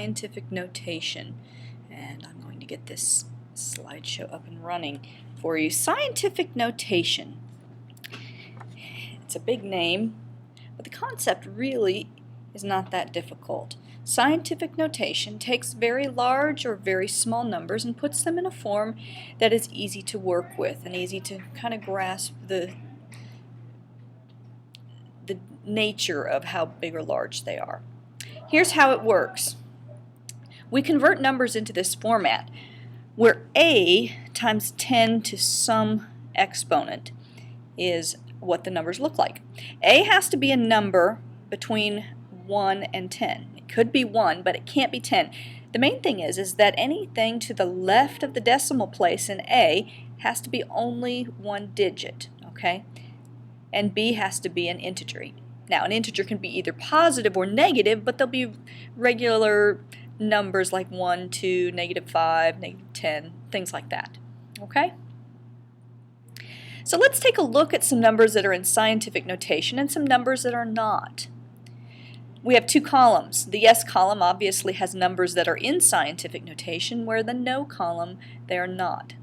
scientific notation. And I'm going to get this slideshow up and running for you. Scientific notation. It's a big name, but the concept really is not that difficult. Scientific notation takes very large or very small numbers and puts them in a form that is easy to work with and easy to kind of grasp the nature of how big or large they are. Here's how it works. We convert numbers into this format where a times 10 to some exponent is what the numbers look like. A has to be a number between 1 and 10. It could be 1, but it can't be 10. The main thing is that anything to the left of the decimal place in A has to be only one digit, okay? And B has to be an integer. Now, an integer can be either positive or negative, but they'll be regular numbers like 1, 2, -5, -10, things like that, okay? So let's take a look at some numbers that are in scientific notation and some numbers that are not. We have two columns. The yes column obviously has numbers that are in scientific notation, where the no column, they are not.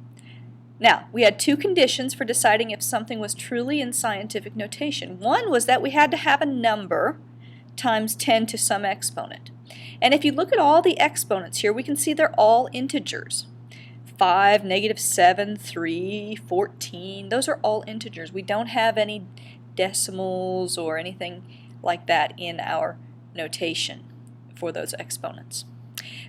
Now, we had two conditions for deciding if something was truly in scientific notation. One was that we had to have a number times 10 to some exponent. And if you look at all the exponents here, we can see they're all integers. 5, -7, 3, 14, those are all integers. We don't have any decimals or anything like that in our notation for those exponents.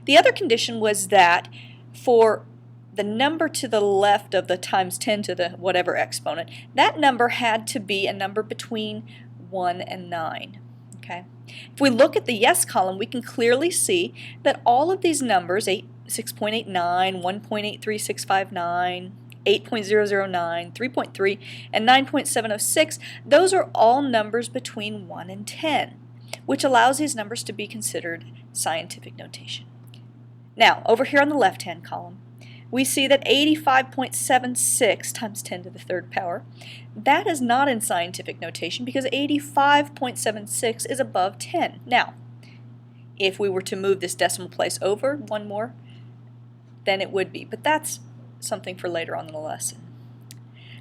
The other condition was that for the number to the left of the times 10 to the whatever exponent, that number had to be a number between 1 and 9. Okay? If we look at the yes column, we can clearly see that all of these numbers, 6.89, 1.83659, 8.009, 3.3, and 9.706, those are all numbers between 1 and 10, which allows these numbers to be considered scientific notation. Now, over here on the left-hand column, we see that 85.76 times 10 to the third power, that is not in scientific notation because 85.76 is above 10. Now, if we were to move this decimal place over one more, then it would be, but that's something for later on in the lesson.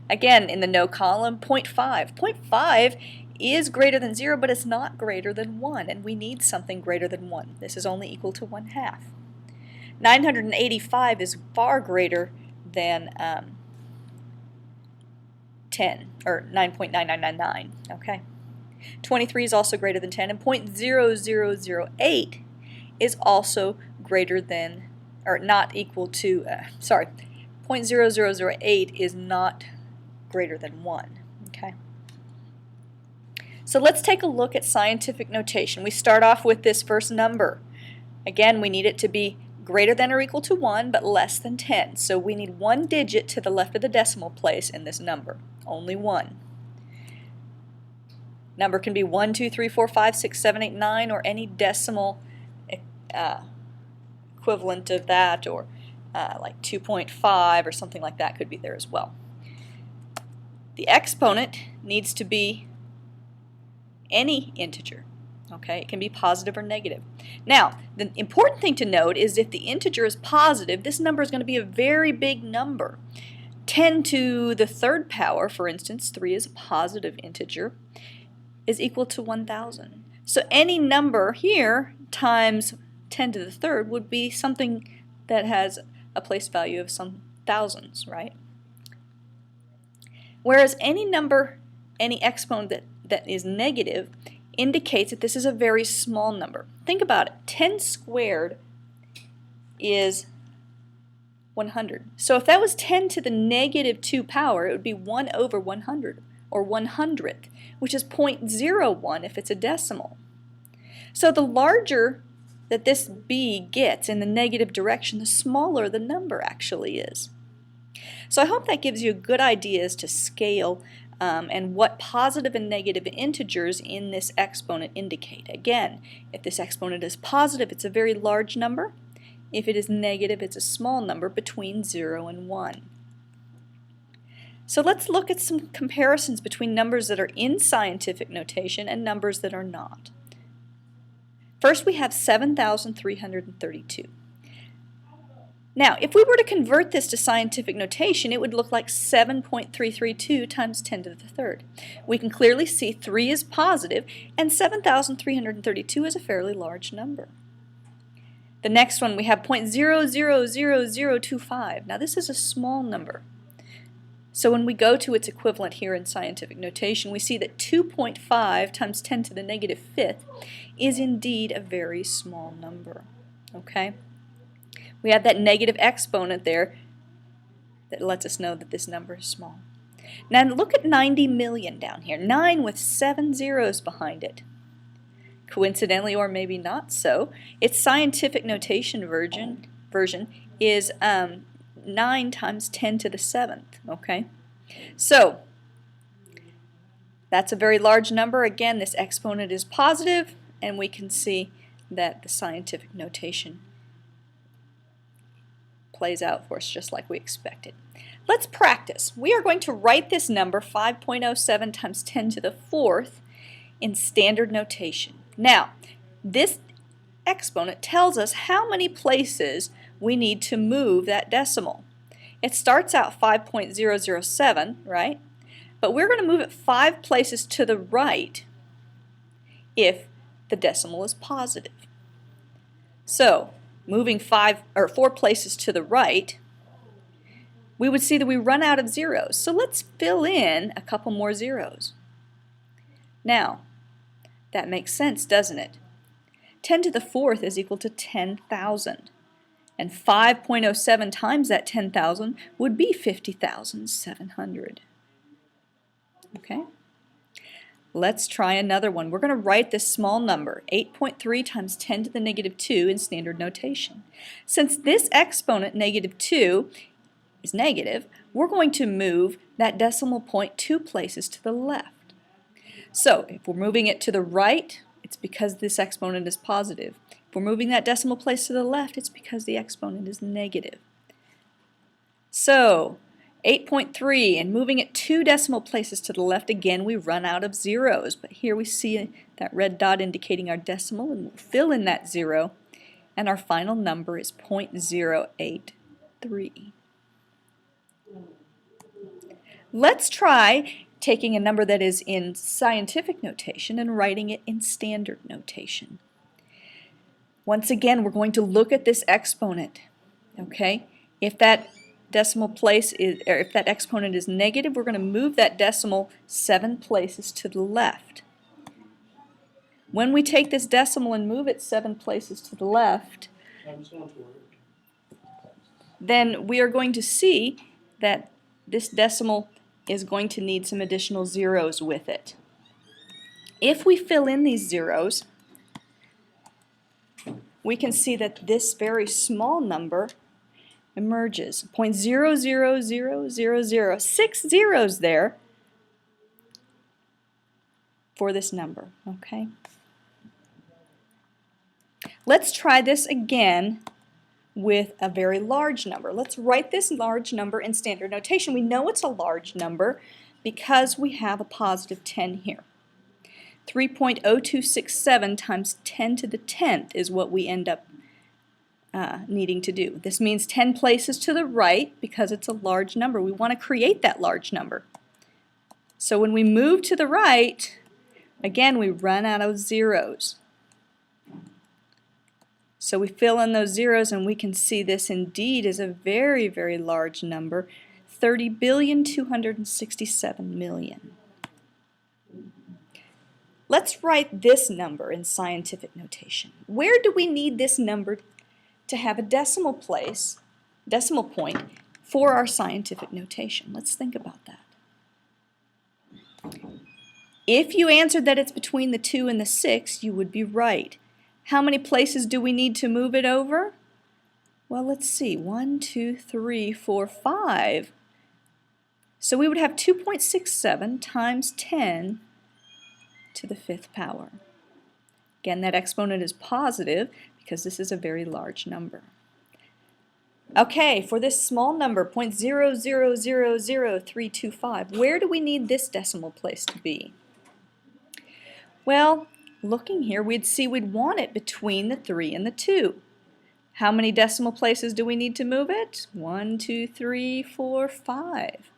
Again, in the no column, 0.5. 0.5 is greater than 0, but it's not greater than 1, and we need something greater than 1. This is only equal to 1/2. 985 is far greater than 10, or 9.9999, okay? 23 is also greater than 10, and 0.0008 is also greater than, or not equal to, 0.0008 is not greater than 1, okay? So let's take a look at scientific notation. We start off with this first number. Again, we need it to be greater than or equal to 1, but less than 10. So we need one digit to the left of the decimal place in this number, only one. Number can be 1, 2, 3, 4, 5, 6, 7, 8, 9, or any decimal equivalent of that, or like 2.5 or something like that could be there as well. The exponent needs to be any integer. Okay, it can be positive or negative. Now, the important thing to note is if the integer is positive, this number is going to be a very big number. 10 to the third power, for instance, 3 is a positive integer, is equal to 1,000. So any number here times 10 to the third would be something that has a place value of some thousands, right? Whereas any number, any exponent that is negative, indicates that this is a very small number. Think about it. 10 squared is 100. So if that was 10 to the -2 power, it would be 1 over 100, or 100th, which is 0.01 if it's a decimal. So the larger that this b gets in the negative direction, the smaller the number actually is. So I hope that gives you a good idea as to scale and what positive and negative integers in this exponent indicate. Again, if this exponent is positive, it's a very large number. If it is negative, it's a small number between 0 and 1. So let's look at some comparisons between numbers that are in scientific notation and numbers that are not. First we have 7,332. Now, if we were to convert this to scientific notation, it would look like 7.332 times 10 to the third. We can clearly see 3 is positive, and 7,332 is a fairly large number. The next one, we have 0.000025. Now, this is a small number. So when we go to its equivalent here in scientific notation, we see that 2.5 times 10 to the negative fifth is indeed a very small number. Okay? We have that negative exponent there that lets us know that this number is small. Now look at 90 million down here, 9 with 7 zeros behind it. Coincidentally, or maybe not so, its scientific notation version is 9 times 10 to the 7th. Okay? So that's a very large number. Again, this exponent is positive, and we can see that the scientific notation plays out for us just like we expected. Let's practice. We are going to write this number 5.07 times 10 to the fourth in standard notation. Now, this exponent tells us how many places we need to move that decimal. It starts out 5.007, right? But we're going to move it 5 places to the right if the decimal is positive. So, moving 4 places to the right, we would see that we run out of zeros. So let's fill in a couple more zeros. Now, that makes sense, doesn't it? 10 to the fourth is equal to 10,000. And 5.07 times that 10,000 would be 50,700. Okay? Let's try another one. We're going to write this small number, 8.3 times 10 to the negative 2 in standard notation. Since this exponent, negative 2, is negative, we're going to move that decimal point 2 places to the left. So if we're moving it to the right, it's because this exponent is positive. If we're moving that decimal place to the left, it's because the exponent is negative. So 8.3, and moving it 2 decimal places to the left, again we run out of zeros, but here we see that red dot indicating our decimal, and we'll fill in that 0, and our final number is 0.083. Let's try taking a number that is in scientific notation and writing it in standard notation. Once again, we're going to look at this exponent. Okay? If that decimal place is, or if that exponent is negative, we're going to move that decimal 7 places to the left. When we take this decimal and move it 7 places to the left, then we are going to see that this decimal is going to need some additional zeros with it. If we fill in these zeros, we can see that this very small number emerges. 0.00000, 6 zeros there for this number. Okay. Let's try this again with a very large number. Let's write this large number in standard notation. We know it's a large number because we have a positive 10 here. 3.0267 times 10 to the 10th is what we end up needing to do. This means 10 places to the right because it's a large number. We want to create that large number. So when we move to the right, again we run out of zeros. So we fill in those zeros and we can see this indeed is a very, very large number, 30,267,000,000. Let's write this number in scientific notation. Where do we need this number to have a decimal point for our scientific notation? Let's think about that. If you answered that it's between the 2 and the 6, you would be right. How many places do we need to move it over? Well, let's see. 1, 2, 3, 4, 5. So we would have 2.67 times 10 to the 5th power. Again, that exponent is positive because this is a very large number. Okay, for this small number, 0.0000325, where do we need this decimal place to be? Well, looking here, we'd see we'd want it between the 3 and the 2. How many decimal places do we need to move it? 1, 2, 3, 4, 5.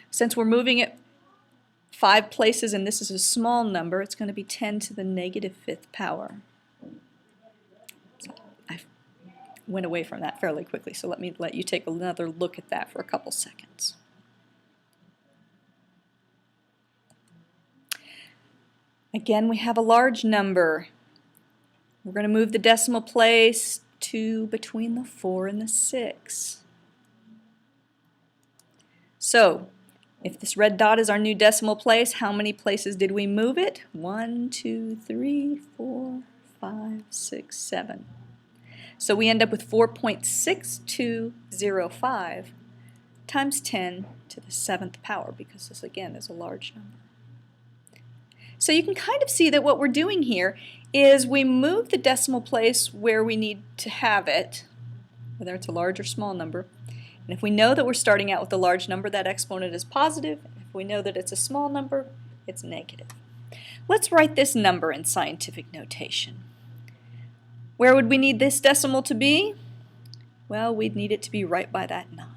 Since we're moving it 5 places and this is a small number, it's going to be 10 to the negative 5th power. So I went away from that fairly quickly, so let me let you take another look at that for a couple seconds. Again, we have a large number. We're going to move the decimal place to between the 4 and the 6. So, if this red dot is our new decimal place, how many places did we move it? 1, 2, 3, 4, 5, 6, 7. So we end up with 4.6205 times 10 to the 7th power, because this again is a large number. So you can kind of see that what we're doing here is we move the decimal place where we need to have it, whether it's a large or small number. And if we know that we're starting out with a large number, that exponent is positive. If we know that it's a small number, it's negative. Let's write this number in scientific notation. Where would we need this decimal to be? Well, we'd need it to be right by that 9.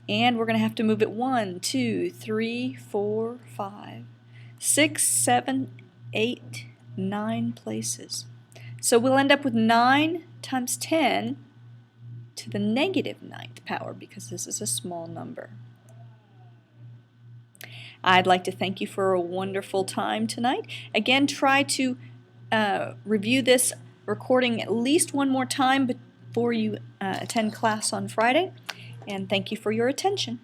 And we're going to have to move it 1, 2, 3, 4, 5, 6, 7, 8, 9 places. So we'll end up with 9 times 10 to the negative 9th power, because this is a small number. I'd like to thank you for a wonderful time tonight. Again, try to review this recording at least one more time before you attend class on Friday. And thank you for your attention.